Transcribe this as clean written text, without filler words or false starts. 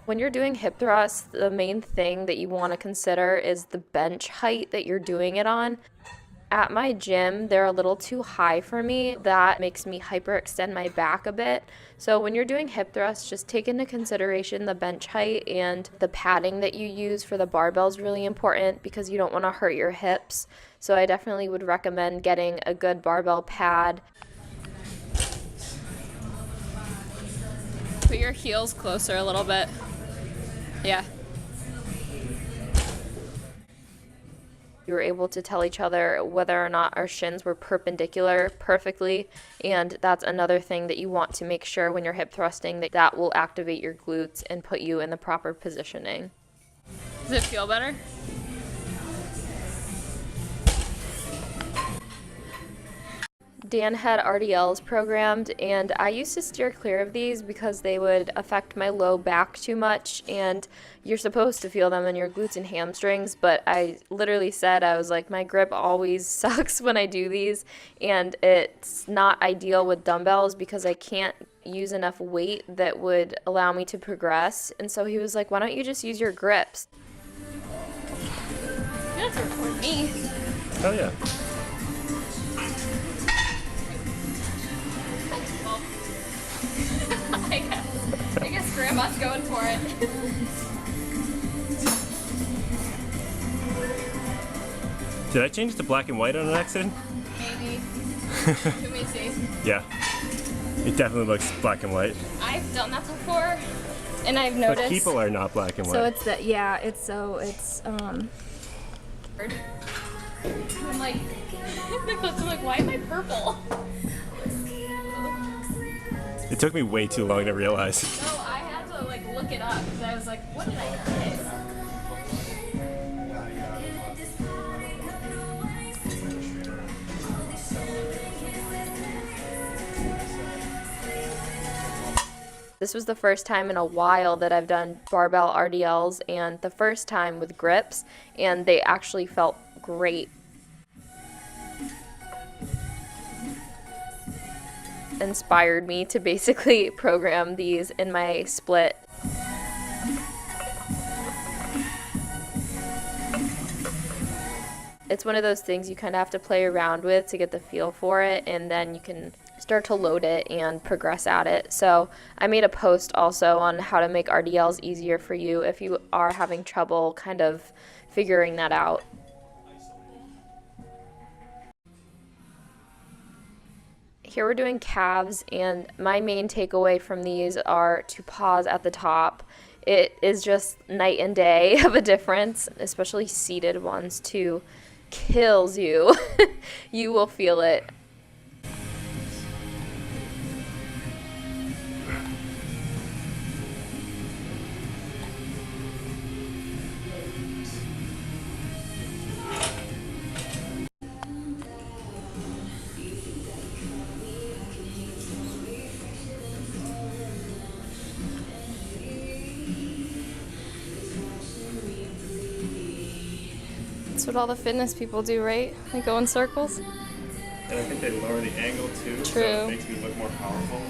When you're doing hip thrusts, the main thing that you want to consider is the bench height that you're doing it on. At my gym, they're a little too high for me. That makes me hyperextend my back a bit. So when you're doing hip thrusts, just take into consideration the bench height, and the padding that you use for the barbell is really important because you don't want to hurt your hips. So I definitely would recommend getting a good barbell pad. Put your heels closer a little bit. Yeah. We were able to tell each other whether or not our shins were perpendicular perfectly, and that's another thing that you want to make sure when you're hip thrusting, that will activate your glutes and put you in the proper positioning. Does it feel better? Dan had RDLs programmed, and I used to steer clear of these because they would affect my low back too much, and you're supposed to feel them in your glutes and hamstrings, but I literally said, I was like, my grip always sucks when I do these, and it's not ideal with dumbbells because I can't use enough weight that would allow me to progress. And so he was like, why don't you just use your grips? That's for me. Oh yeah. I guess Grandma's going for it. Did I change it to black and white on an accident? Maybe. Let me see. Yeah. It definitely looks black and white. I've done that before, and I've noticed. But people are not black and white. So it's that, yeah, I'm like, I'm like, why am I purple? It took me way too long to realize. No, I had to like look it up because I was like, what did I miss? This was the first time in a while that I've done barbell RDLs, and the first time with grips, and they actually felt great. Inspired me to basically program these in my split. It's one of those things you kind of have to play around with to get the feel for it, and then you can start to load it and progress at it. So I made a post also on how to make RDLs easier for you if you are having trouble kind of figuring that out. Here we're doing calves, and my main takeaway from these are to pause at the top. It is just night and day of a difference, especially seated ones too. Kills you. You will feel it. That's what all the fitness people do, right? They go in circles. And I think they lower the angle too, True. so it makes me look more powerful.